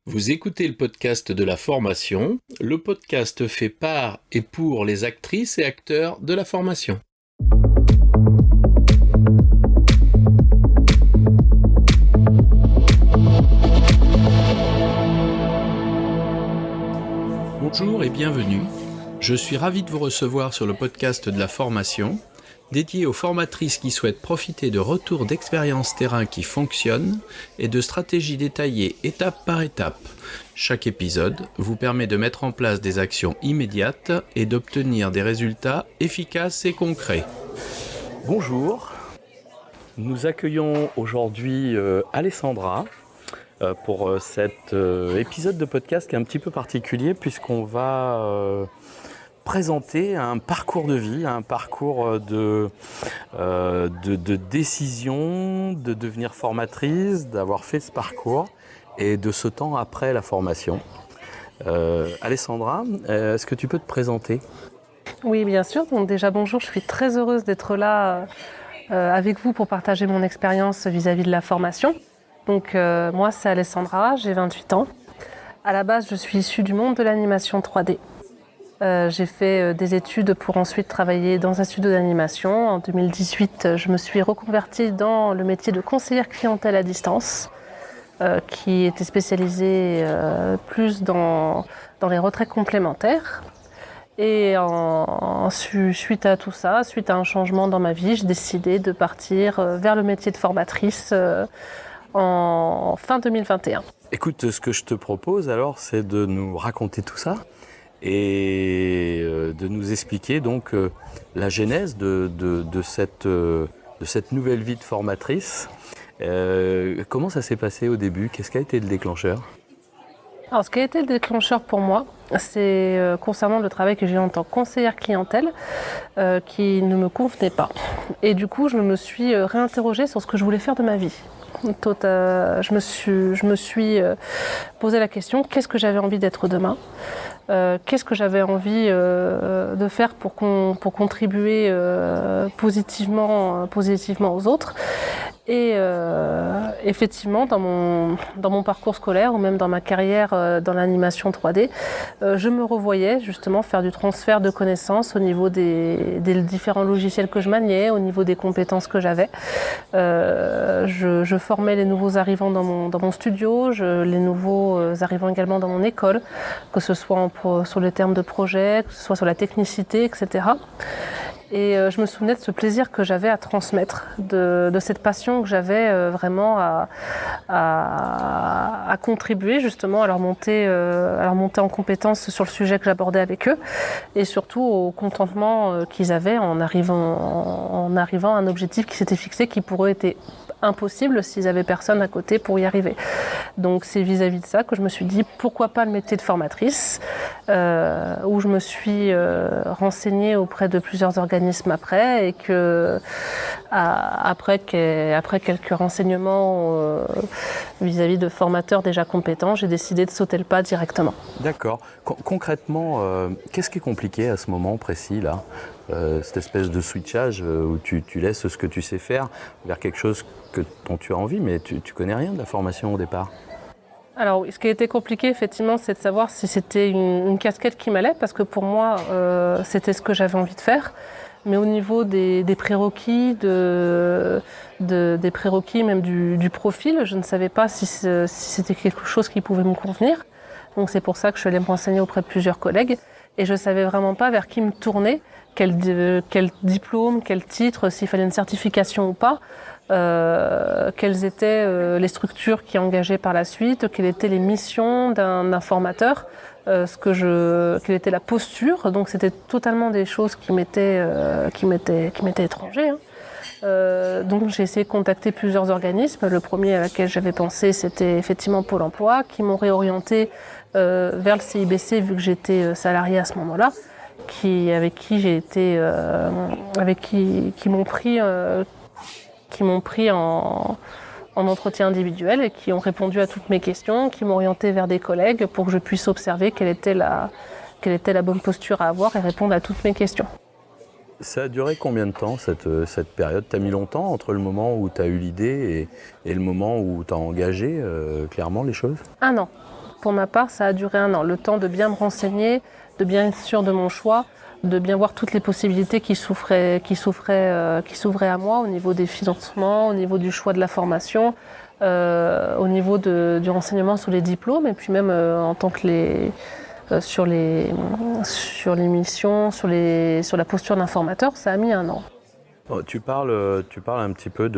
Vous écoutez le podcast de la formation, le podcast fait par et pour les actrices et acteurs de la formation. Bonjour et bienvenue. Je suis ravi de vous recevoir sur le podcast de la formation, dédié aux formatrices qui souhaitent profiter de retours d'expériences terrain qui fonctionnent et de stratégies détaillées étape par étape. Chaque épisode vous permet de mettre en place des actions immédiates et d'obtenir des résultats efficaces et concrets. Bonjour, nous accueillons aujourd'hui Alessandra pour cet épisode de podcast qui est un petit peu particulier puisqu'on va présenter un parcours de vie, un parcours de décision, de devenir formatrice, d'avoir fait ce parcours et de ce temps après la formation. Alessandra, est-ce que tu peux te présenter ? Oui, bien sûr. Donc déjà, bonjour, je suis très heureuse d'être là avec vous pour partager mon expérience vis-à-vis de la formation. Donc moi, c'est Alessandra, j'ai 28 ans. À la base, je suis issue du monde de l'animation 3D. J'ai fait des études pour ensuite travailler dans un studio d'animation. En 2018, je me suis reconvertie dans le métier de conseillère clientèle à distance, qui était spécialisée plus dans les retraits complémentaires. Et suite à tout ça, suite à un changement dans ma vie, j'ai décidé de partir vers le métier de formatrice en fin 2021. Écoute, ce que je te propose alors, c'est de nous raconter tout ça et de nous expliquer donc la genèse de cette nouvelle vie de formatrice. Comment ça s'est passé au début ? Qu'est-ce qui a été le déclencheur ? Alors, ce qui a été le déclencheur pour moi, c'est concernant le travail que j'ai eu en tant que conseillère clientèle qui ne me convenait pas. Et du coup, je me suis réinterrogée sur ce que je voulais faire de ma vie. Je me suis posé la question, qu'est-ce que j'avais envie d'être demain ? Qu'est-ce que j'avais envie de faire pour contribuer positivement aux autres ? Et effectivement, dans mon parcours scolaire ou même dans ma carrière dans l'animation 3D, je me revoyais justement faire du transfert de connaissances au niveau des différents logiciels que je maniais, au niveau des compétences que j'avais. Je formais les nouveaux arrivants dans mon studio, les nouveaux arrivants également dans mon école, que ce soit sur les termes de projet, que ce soit sur la technicité, etc. Et je me souvenais de ce plaisir que j'avais à transmettre, de cette passion que j'avais vraiment à contribuer justement à leur montée en compétences sur le sujet que j'abordais avec eux, et surtout au contentement qu'ils avaient en arrivant à un objectif qui s'était fixé, qui pour eux était impossible s'ils avaient personne à côté pour y arriver. Donc c'est vis-à-vis de ça que je me suis dit pourquoi pas le métier de formatrice, où je me suis renseignée auprès de plusieurs organismes après, et que après quelques renseignements vis-à-vis de formateurs déjà compétents, j'ai décidé de sauter le pas directement. D'accord. Concrètement, qu'est-ce qui est compliqué à ce moment précis là ? Cette espèce de switchage où tu laisses ce que tu sais faire vers quelque chose dont tu as envie, mais tu connais rien de la formation au départ. Alors, ce qui a été compliqué, effectivement, c'est de savoir si c'était une casquette qui m'allait, parce que pour moi, c'était ce que j'avais envie de faire. Mais au niveau des prérequis, des prérequis même du profil, je ne savais pas si c'était quelque chose qui pouvait me convenir. Donc c'est pour ça que je suis allée me renseigner auprès de plusieurs collègues. Et je ne savais vraiment pas vers qui me tourner, quel diplôme, quel titre, s'il fallait une certification ou pas. Quelles étaient les structures qui engageaient par la suite, quelles étaient les missions d'un formateur, quelle était la posture. Donc c'était totalement des choses qui m'étaient étrangères. Donc j'ai essayé de contacter plusieurs organismes. Le premier à laquelle j'avais pensé, c'était effectivement Pôle emploi, qui m'ont réorienté vers le CIBC vu que j'étais salariée à ce moment-là, qui m'ont pris en entretien individuel et qui ont répondu à toutes mes questions, qui m'ont orienté vers des collègues pour que je puisse observer quelle était la bonne posture à avoir et répondre à toutes mes questions. Ça a duré combien de temps cette période ? Tu as mis longtemps entre le moment où tu as eu l'idée et le moment où tu as engagé clairement les choses ? 1 an. pour ma part, ça a duré 1 an. Le temps de bien me renseigner, de bien être sûr de mon choix, de bien voir toutes les possibilités qui s'ouvraient à moi au niveau des financements, au niveau du choix de la formation, au niveau du renseignement sur les diplômes et puis même en tant que sur les missions, sur la posture d'un formateur, ça a mis 1 an. Tu parles un petit peu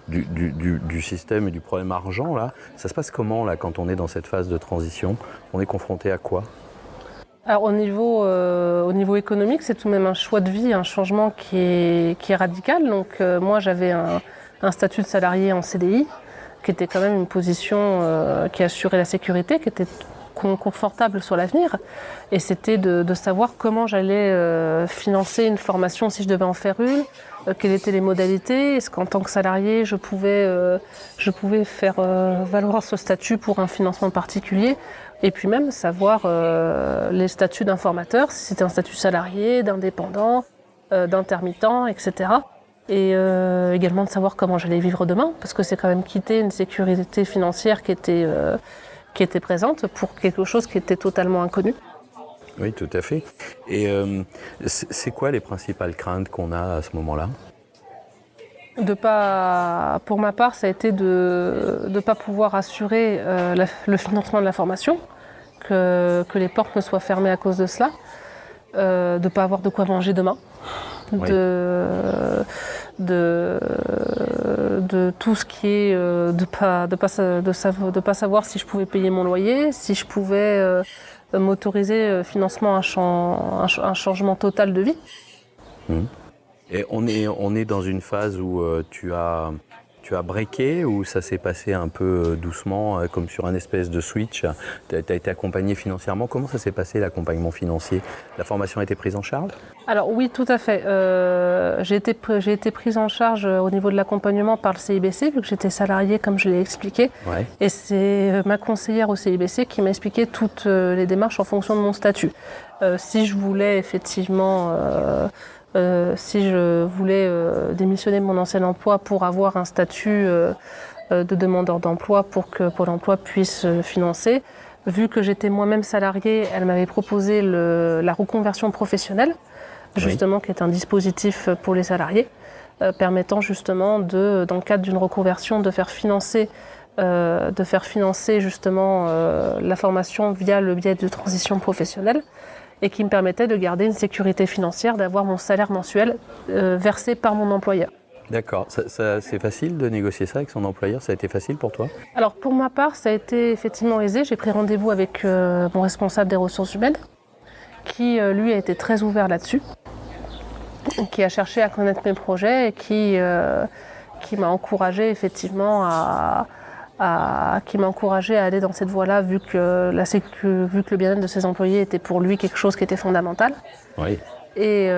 du système et du problème argent là. Ça se passe comment là quand on est dans cette phase de transition? On est confronté à quoi? Alors au niveau économique, c'est tout de même un choix de vie, un changement qui est radical. Donc moi j'avais un statut de salarié en CDI, qui était quand même une position qui assurait la sécurité, qui était confortable sur l'avenir. Et c'était de savoir comment j'allais financer une formation si je devais en faire une, quelles étaient les modalités, est-ce qu'en tant que salarié je pouvais faire valoir ce statut pour un financement particulier. Et puis même savoir les statuts d'un formateur, si c'était un statut salarié, d'indépendant, d'intermittent, etc. Et également de savoir comment j'allais vivre demain, parce que c'est quand même quitter une sécurité financière qui était présente pour quelque chose qui était totalement inconnu. Oui, tout à fait. Et c'est quoi les principales craintes qu'on a à ce moment-là? Pour ma part, ça a été de ne pas pouvoir assurer le financement de la formation, que les portes me soient fermées à cause de cela, de ne pas avoir de quoi manger demain, oui. de tout ce qui est de pas savoir si je pouvais payer mon loyer, si je pouvais m'autoriser financement un changement total de vie. Et on est dans une phase où tu as breaké, ou ça s'est passé un peu doucement, comme sur un espèce de switch? Tu as été accompagné financièrement. Comment ça s'est passé, l'accompagnement financier? La formation a été prise en charge? Alors oui, tout à fait. J'ai été prise en charge au niveau de l'accompagnement par le CIBC, vu que j'étais salariée, comme je l'ai expliqué. Ouais. Et c'est ma conseillère au CIBC qui m'a expliqué toutes les démarches en fonction de mon statut. Si je voulais effectivement... si je voulais démissionner de mon ancien emploi pour avoir un statut de demandeur d'emploi pour que Pôle emploi puisse financer. Vu que j'étais moi-même salariée, elle m'avait proposé la reconversion professionnelle, justement, qui est un dispositif pour les salariés, permettant justement dans le cadre d'une reconversion, de faire financer justement la formation via le biais de transition professionnelle, et qui me permettait de garder une sécurité financière, d'avoir mon salaire mensuel versé par mon employeur. D'accord. C'est facile de négocier ça avec son employeur? Ça a été facile pour toi? Alors pour ma part, ça a été effectivement aisé. J'ai pris rendez-vous avec mon responsable des ressources humaines, qui lui a été très ouvert là-dessus, qui a cherché à connaître mes projets et qui m'a encouragé effectivement à aller dans cette voie-là, vu que le bien-être de ses employés était pour lui quelque chose qui était fondamental. Oui. Et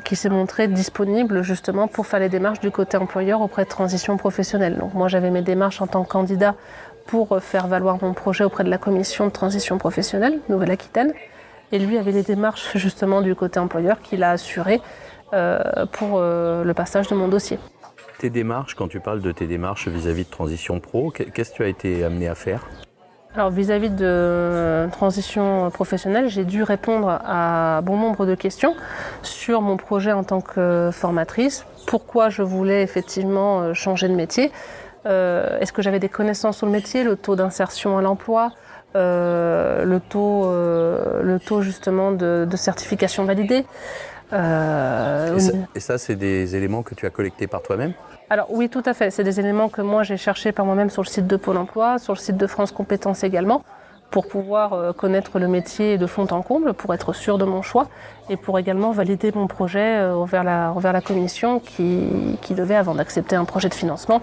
qui s'est montré disponible justement pour faire les démarches du côté employeur auprès de transition professionnelle. Donc moi j'avais mes démarches en tant que candidat pour faire valoir mon projet auprès de la commission de transition professionnelle Nouvelle-Aquitaine. Et lui avait les démarches justement du côté employeur qu'il a assuré pour le passage de mon dossier. Tes démarches, quand tu parles de tes démarches vis-à-vis de Transition Pro, qu'est-ce que tu as été amené à faire? Alors vis-à-vis de transition professionnelle, j'ai dû répondre à bon nombre de questions sur mon projet en tant que formatrice, pourquoi je voulais effectivement changer de métier, est-ce que j'avais des connaissances sur le métier, le taux d'insertion à l'emploi, le taux justement de certification validée. Et ça, c'est des éléments que tu as collectés par toi-même? Alors oui, tout à fait. C'est des éléments que moi j'ai cherchés par moi-même sur le site de Pôle emploi, sur le site de France Compétences également, pour pouvoir connaître le métier de fond en comble, pour être sûr de mon choix et pour également valider mon projet envers la commission qui devait, avant d'accepter un projet de financement,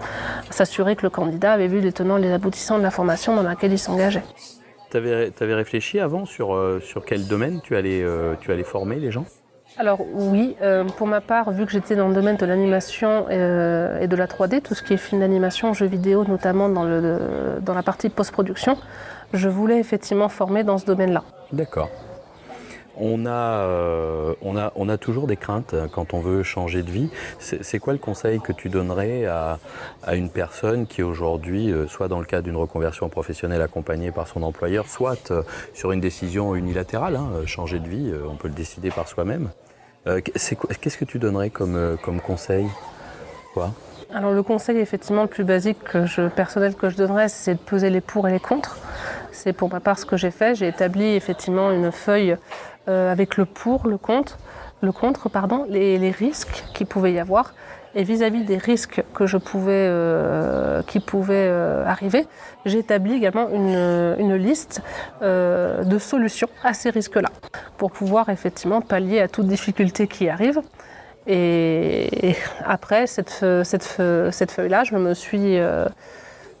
s'assurer que le candidat avait vu les tenants et les aboutissants de la formation dans laquelle il s'engageait. Tu avais réfléchi avant sur quel domaine tu allais former les gens? Alors oui, pour ma part, vu que j'étais dans le domaine de l'animation et de la 3D, tout ce qui est film d'animation, jeux vidéo, notamment dans la partie post-production, je voulais effectivement former dans ce domaine-là. D'accord. on a toujours des craintes quand on veut changer de vie. C'est quoi le conseil que tu donnerais à une personne qui aujourd'hui, soit dans le cadre d'une reconversion professionnelle accompagnée par son employeur, soit sur une décision unilatérale, changer de vie, on peut le décider par soi-même. Qu'est-ce que tu donnerais comme conseil, quoi ? Alors le conseil effectivement le plus basique personnel que je donnerais, c'est de peser les pour et les contre. C'est pour ma part ce que j'ai fait. J'ai établi effectivement une feuille avec le pour, le contre, les risques qu'il pouvait y avoir. Et vis-à-vis des risques que qui pouvaient arriver, j'ai établi également une liste de solutions à ces risques-là pour pouvoir effectivement pallier à toute difficulté qui arrive. Et après cette feuille-là, je me suis,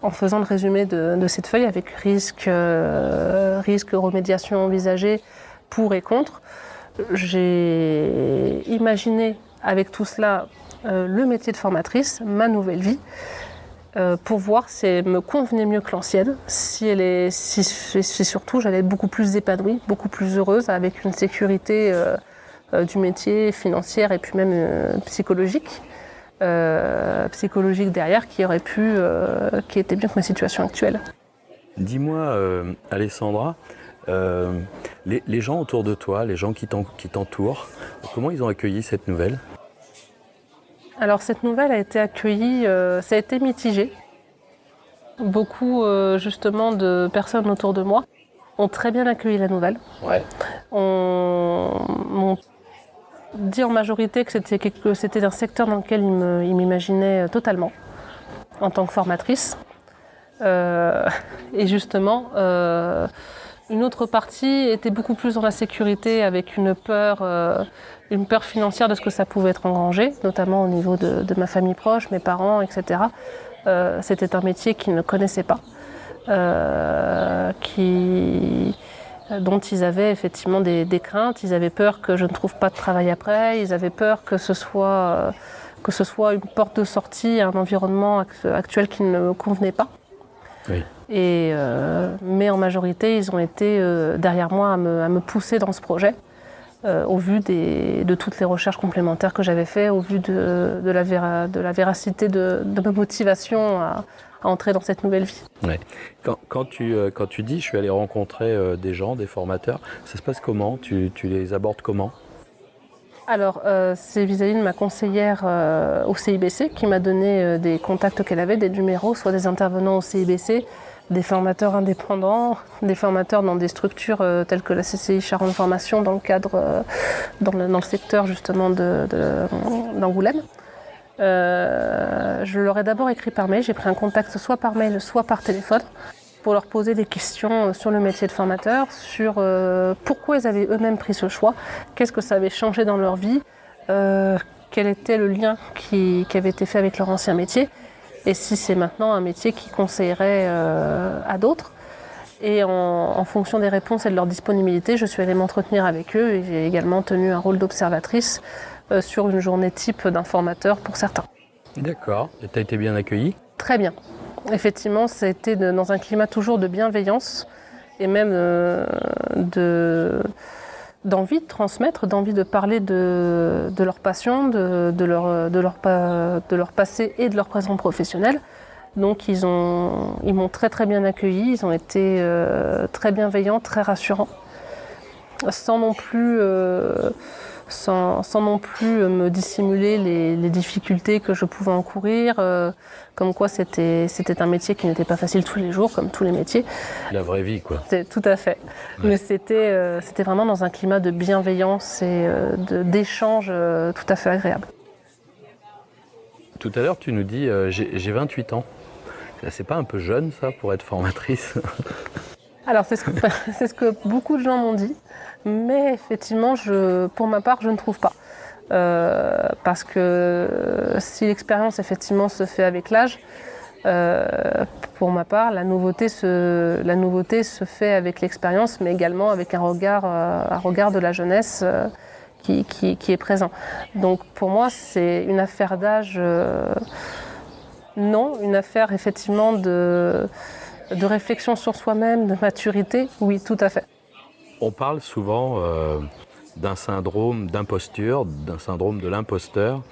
en faisant le résumé de cette feuille avec risque, remédiation envisagée, pour et contre, j'ai imaginé avec tout cela le métier de formatrice, ma nouvelle vie, pour voir si elle me convenait mieux que l'ancienne, si surtout j'allais être beaucoup plus épanouie, beaucoup plus heureuse, avec une sécurité du métier, financière et puis même psychologique derrière, qui était bien que ma situation actuelle. Dis-moi, Alessandra, les gens autour de toi, les gens qui t'entourent, comment ils ont accueilli cette nouvelle ? Alors cette nouvelle a été accueillie, ça a été mitigé. Beaucoup justement de personnes autour de moi ont très bien accueilli la nouvelle. Ouais. M'ont dit en majorité que c'était un secteur dans lequel ils m'imaginaient totalement en tant que formatrice. Et justement, une autre partie était beaucoup plus dans la sécurité, avec une peur financière de ce que ça pouvait être engrangé, notamment au niveau de ma famille proche, mes parents, etc. C'était un métier qu'ils ne connaissaient pas, dont ils avaient effectivement des craintes. Ils avaient peur que je ne trouve pas de travail après, ils avaient peur que ce soit une porte de sortie à un environnement actuel qui ne me convenait pas. Oui. Mais en majorité, ils ont été derrière moi à me pousser dans ce projet, au vu de toutes les recherches complémentaires que j'avais faites, au vu de la véracité de ma motivation à entrer dans cette nouvelle vie. Ouais. Quand tu dis « je suis allé rencontrer des gens, des formateurs », ça se passe comment ? Tu les abordes comment ? Alors, c'est vis-à-vis de ma conseillère au CIBC qui m'a donné des contacts qu'elle avait, des numéros, soit des intervenants au CIBC, des formateurs indépendants, des formateurs dans des structures telles que la CCI Charente Formation dans le cadre, dans le secteur justement d'Angoulême. Je leur ai d'abord écrit par mail, j'ai pris un contact soit par mail, soit par téléphone, pour leur poser des questions sur le métier de formateur, sur pourquoi ils avaient eux-mêmes pris ce choix, qu'est-ce que ça avait changé dans leur vie, quel était le lien qui avait été fait avec leur ancien métier, et si c'est maintenant un métier qu'ils conseilleraient à d'autres. Et en fonction des réponses et de leur disponibilité, je suis allée m'entretenir avec eux, et j'ai également tenu un rôle d'observatrice sur une journée type d'un formateur pour certains. D'accord. Et tu as été bien accueillie ? Très bien. Effectivement, ça a été dans un climat toujours de bienveillance et même d'envie de transmettre, d'envie de parler de leur passion, de leur passé et de leur présent professionnel. Donc ils m'ont très très bien accueilli, ils ont été très bienveillants, très rassurants, sans non plus me dissimuler les difficultés que je pouvais encourir, comme quoi c'était un métier qui n'était pas facile tous les jours, comme tous les métiers. La vraie vie, quoi. Tout à fait. Ouais. Mais c'était vraiment dans un climat de bienveillance et d'échange tout à fait agréable. Tout à l'heure, tu nous dis j'ai 28 ans. C'est pas un peu jeune, ça, pour être formatrice ? Alors, c'est ce que beaucoup de gens m'ont dit, mais effectivement, pour ma part, je ne trouve pas. Parce que si l'expérience, effectivement, se fait avec l'âge, pour ma part, la nouveauté se fait avec l'expérience, mais également avec un regard de la jeunesse qui est présent. Donc, pour moi, c'est une affaire d'âge, non, une affaire, effectivement, de réflexion sur soi-même, de maturité, oui, tout à fait. On parle souvent d'un syndrome d'imposture, d'un syndrome de l'imposteur.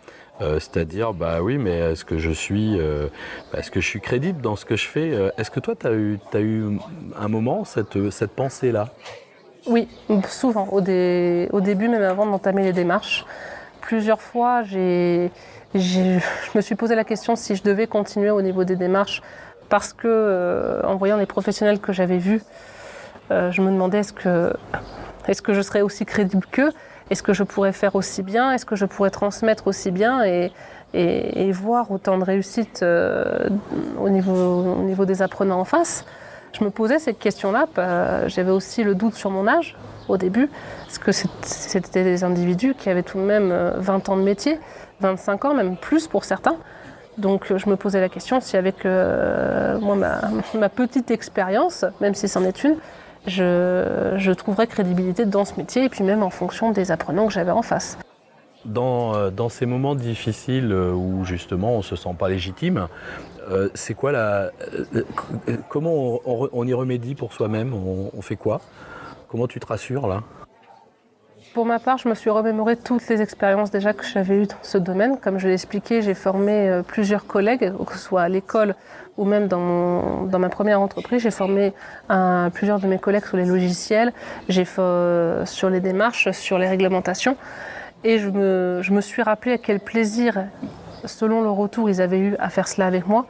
C'est-à-dire, bah oui, mais est-ce que je suis crédible dans ce que je fais? Est-ce que toi, tu as eu un moment cette pensée-là? Oui, souvent, au début, même avant d'entamer les démarches. Plusieurs fois, je me suis posé la question si je devais continuer au niveau des démarches parce que, en voyant les professionnels que j'avais vus, je me demandais est-ce que je serais aussi crédible qu'eux? Est-ce que je pourrais faire aussi bien? Est-ce que je pourrais transmettre aussi bien et voir autant de réussite au niveau des apprenants en face? Je me posais cette question-là. J'avais aussi le doute sur mon âge au début, parce que c'était des individus qui avaient tout de même 20 ans de métier, 25 ans, même plus pour certains. Donc je me posais la question si avec moi, ma petite expérience, même si c'en est une, je trouverais crédibilité dans ce métier et puis même en fonction des apprenants que j'avais en face. Dans ces moments difficiles où justement on ne se sent pas légitime, c'est quoi comment on y remédie pour soi-même? On fait quoi? Comment tu te rassures là? Pour ma part, je me suis remémoré toutes les expériences déjà que j'avais eues dans ce domaine. Comme je l'ai expliqué, j'ai formé plusieurs collègues, que ce soit à l'école ou même dans ma première entreprise. J'ai formé plusieurs de mes collègues sur les logiciels, sur les démarches, sur les réglementations. Et je me suis rappelé à quel plaisir, selon le retour, ils avaient eu à faire cela avec moi.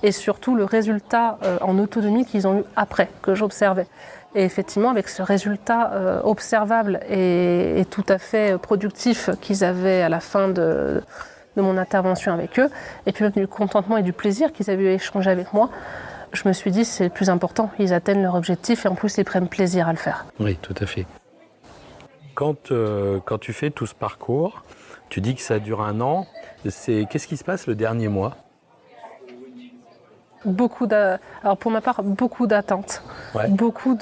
Et surtout le résultat en autonomie qu'ils ont eu après, que j'observais. Et effectivement, avec ce résultat observable et tout à fait productif qu'ils avaient à la fin de mon intervention avec eux, et puis même du contentement et du plaisir qu'ils avaient eu à échanger avec moi, je me suis dit c'est le plus important. Ils atteignent leur objectif et en plus ils prennent plaisir à le faire. Oui, tout à fait. Quand tu fais tout ce parcours, tu dis que ça dure 1 an. Qu'est-ce qui se passe le dernier mois? Alors pour ma part, beaucoup d'attentes, ouais. Beaucoup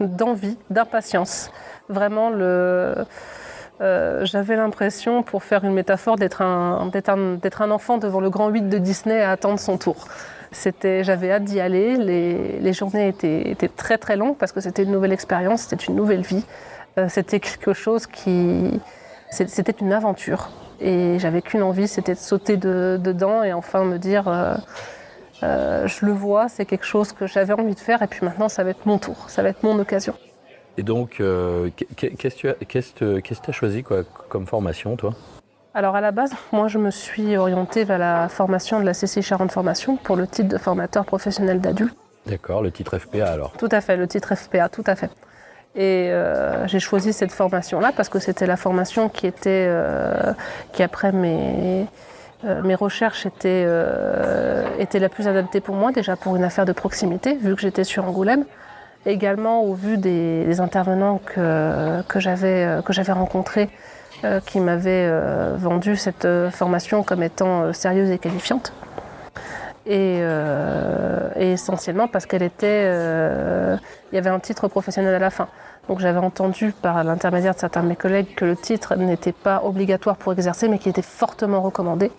d'envie, d'impatience. Vraiment, j'avais l'impression, pour faire une métaphore, d'être un enfant devant le grand 8 de Disney à attendre son tour. J'avais hâte d'y aller. Les journées étaient très très longues parce que c'était une nouvelle expérience, c'était une nouvelle vie. C'était quelque chose c'était une aventure. Et j'avais qu'une envie, c'était de sauter dedans et enfin me dire... je le vois, c'est quelque chose que j'avais envie de faire et puis maintenant ça va être mon tour, ça va être mon occasion. Et donc, qu'est-ce que tu as choisi comme formation, toi? Alors à la base, moi je me suis orientée vers la formation de la CCI Charente Formation pour le titre de formateur professionnel d'adultes. D'accord, le titre FPA alors? Tout à fait, le titre FPA, tout à fait. Et j'ai choisi cette formation-là parce que c'était la formation qui après mes recherches étaient la plus adaptée pour moi, déjà pour une affaire de proximité, vu que j'étais sur Angoulême. Également au vu des intervenants que j'avais rencontrés, qui m'avaient vendu cette formation comme étant sérieuse et qualifiante. Et essentiellement parce il y avait un titre professionnel à la fin. Donc j'avais entendu par l'intermédiaire de certains de mes collègues que le titre n'était pas obligatoire pour exercer, mais qu'il était fortement recommandé.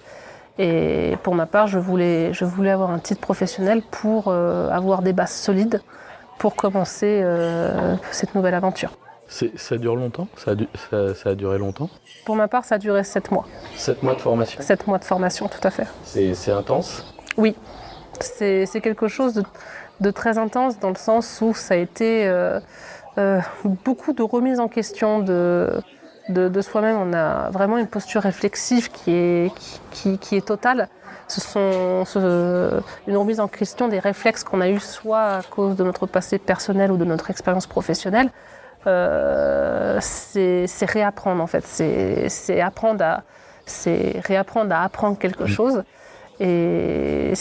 Et pour ma part, je voulais avoir un titre professionnel pour avoir des bases solides pour commencer cette nouvelle aventure. Ça dure longtemps? Ça a duré longtemps? Pour ma part, ça a duré 7 mois. 7 mois de formation? 7 mois de formation, tout à fait. C'est intense? Oui, c'est quelque chose de très intense dans le sens où ça a été beaucoup de remise en question de soi-même. On a vraiment une posture réflexive qui est totale. Une remise en question des réflexes qu'on a eus soit à cause de notre passé personnel ou de notre expérience professionnelle. C'est réapprendre en fait. C'est réapprendre à apprendre quelque chose. Et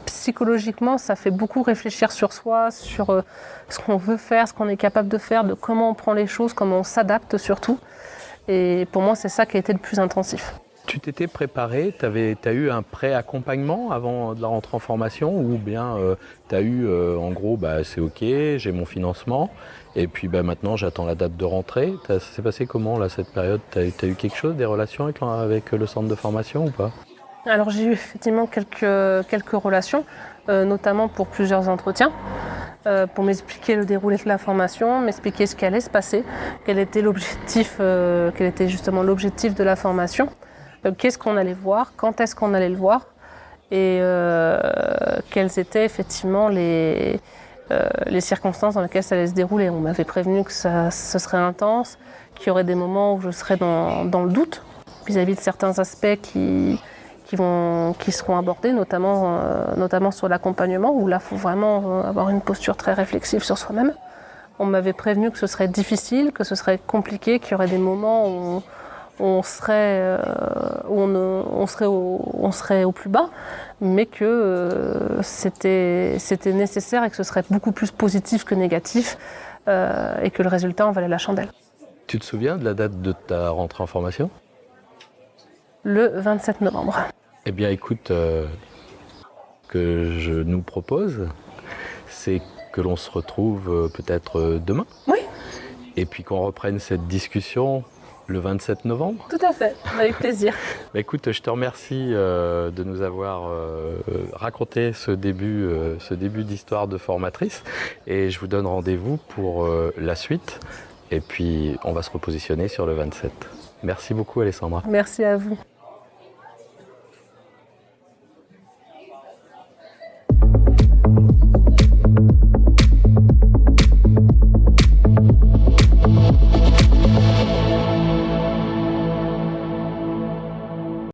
psychologiquement, ça fait beaucoup réfléchir sur soi, sur ce qu'on veut faire, ce qu'on est capable de faire, de comment on prend les choses, comment on s'adapte surtout. Et pour moi, c'est ça qui a été le plus intensif. Tu t'étais préparé, t'as eu un pré-accompagnement avant de la rentrée en formation ou bien t'as eu en gros c'est ok, j'ai mon financement et puis maintenant j'attends la date de rentrée. Ça s'est passé comment là cette période? T'as eu quelque chose, des relations avec le centre de formation ou pas? Alors j'ai eu effectivement quelques relations, notamment pour plusieurs entretiens. pour m'expliquer le déroulé de la formation, m'expliquer ce qui allait se passer, quel était justement l'objectif de la formation, qu'est-ce qu'on allait voir, quand est-ce qu'on allait le voir, et quelles étaient effectivement les circonstances dans lesquelles ça allait se dérouler. On m'avait prévenu que ce serait intense, qu'il y aurait des moments où je serais dans le doute vis-à-vis de certains aspects qui seront abordés, notamment sur l'accompagnement, où là, il faut vraiment avoir une posture très réflexive sur soi-même. On m'avait prévenu que ce serait difficile, que ce serait compliqué, qu'il y aurait des moments où on serait au plus bas, mais que c'était nécessaire et que ce serait beaucoup plus positif que négatif, et que le résultat en valait la chandelle. Tu te souviens de la date de ta rentrée en formation ? Le 27 novembre. Eh bien, écoute, que je nous propose, c'est que l'on se retrouve peut-être demain. Oui. Et puis qu'on reprenne cette discussion le 27 novembre. Tout à fait, avec plaisir. Écoute, je te remercie de nous avoir raconté ce début d'histoire de formatrice. Et je vous donne rendez-vous pour la suite. Et puis, on va se repositionner sur le 27. Merci beaucoup, Alessandra. Merci à vous.